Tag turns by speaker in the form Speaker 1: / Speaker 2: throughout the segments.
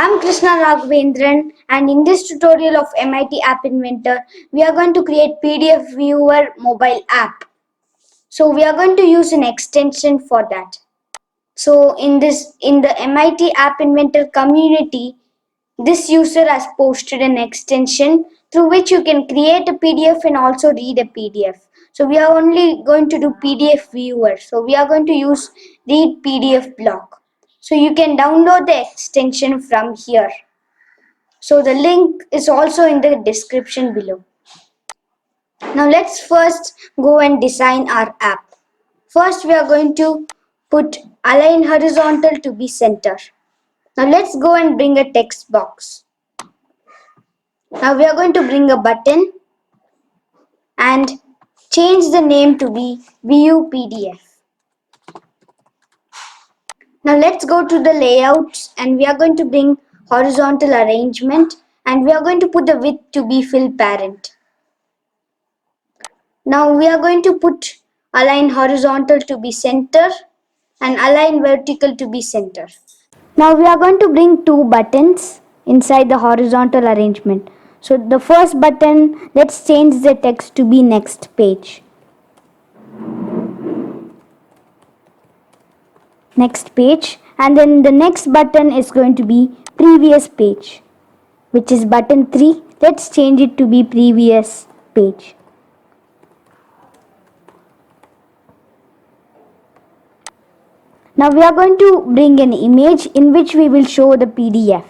Speaker 1: I'm Krishna Raghavendran, and in this tutorial of MIT App Inventor, we are going to create PDF Viewer mobile app. So we are going to use an extension for that. So in the MIT App Inventor community, this user has posted an extension through which you can create a PDF and also read a PDF. So we are only going to do PDF Viewer. So we are going to use read PDF block. So you can download the extension from here. So the link is also in the description below. Now let's first go and design our app. First we are going to put align horizontal to be center. Now let's go and bring a text box. Now we are going to bring a button and change the name to be View PDF. Now let's go to the layouts and we are going to bring horizontal arrangement and we are going to put the width to be fill parent. Now we are going to put align horizontal to be center and align vertical to be center. Now we are going to bring two buttons inside the horizontal arrangement. So the first button, let's change the text to be next page. Next page, and then the next button is going to be previous page, which is button 3. Let's change it to be previous page. Now we are going to bring an image in which we will show the PDF.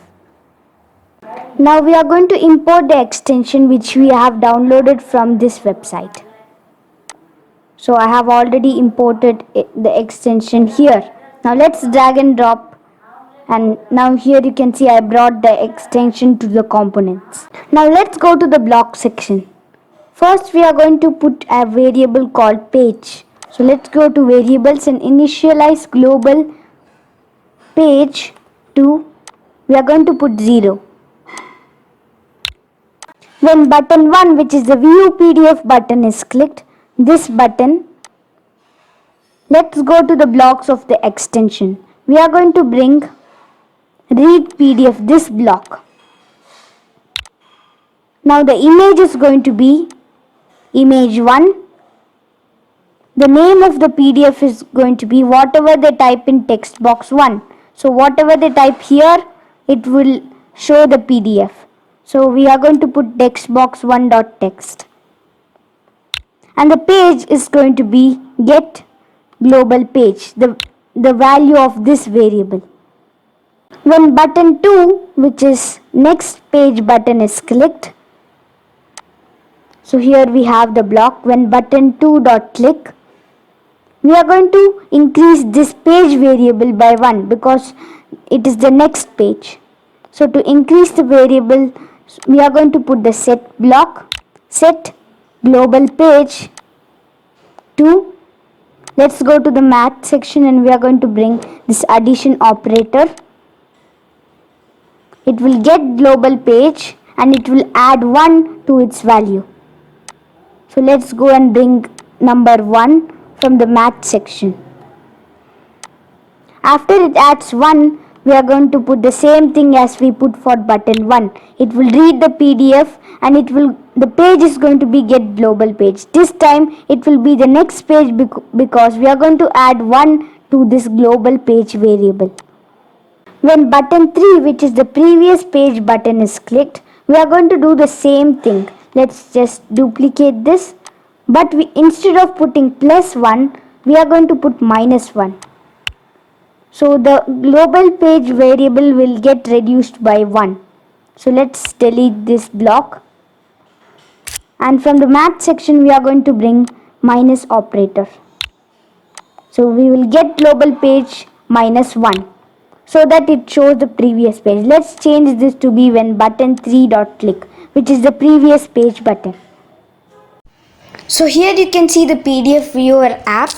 Speaker 1: Now we are going to import the extension which we have downloaded from this website. So I have already imported the extension here. Now let's drag and drop, and now here you can see I brought the extension to the components. Now let's go to the block section. First we are going to put a variable called page. So let's go to variables and initialize global page to, we are going to put 0. When button 1, which is the view PDF button, is clicked, this button, let's go to the blocks of the extension. We are going to bring read PDF, this block. Now the image is going to be image 1. The name of the PDF is going to be whatever they type in text box 1. So whatever they type here, it will show the PDF. So we are going to put text box 1.text. And the page is going to be get global page, the value of this variable. When button 2, which is next page button, is clicked, so here we have the block. When button 2.click, we are going to increase this page variable by 1 because it is the next page. So to increase the variable, we are going to put the set block, set global page to, let's go to the math section and we are going to bring this addition operator. It will get global page and it will add 1 to its value. So let's go and bring number 1 from the math section. After it adds 1, we are going to put the same thing as we put for button 1. It will read the PDF and the page is going to be get global page. This time it will be the next page because we are going to add 1 to this global page variable. When button 3, which is the previous page button, is clicked, we are going to do the same thing. Let's just duplicate this. But instead of putting +1, we are going to put -1. So the global page variable will get reduced by 1. So let's delete this block. And from the math section, we are going to bring minus operator. So we will get global page -1 so that it shows the previous page. Let's change this to be when button 3.click, which is the previous page button. So here you can see the PDF Viewer app.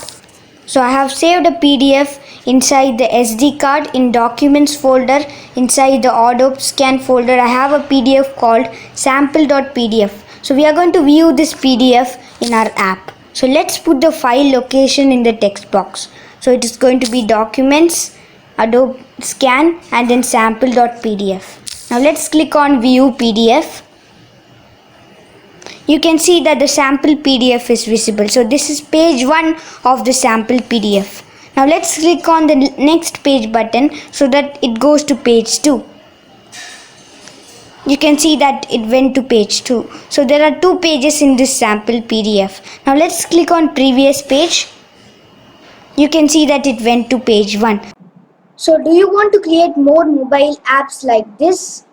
Speaker 1: So I have saved a PDF inside the SD card in Documents folder. Inside the Adobe Scan folder, I have a PDF called sample.pdf. So we are going to view this PDF in our app. So let's put the file location in the text box. So it is going to be Documents, Adobe Scan and then sample.pdf. Now let's click on view PDF. You can see that the sample PDF is visible. So this is page 1 of the sample PDF. Now let's click on the next page button so that it goes to page 2. You can see that it went to page 2. So there are 2 pages in this sample PDF. Now let's click on previous page. You can see that it went to page 1. So do you want to create more mobile apps like this?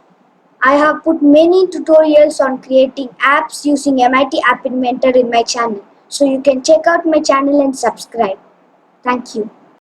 Speaker 1: I have put many tutorials on creating apps using MIT App Inventor in my channel. So you can check out my channel and subscribe. Thank you.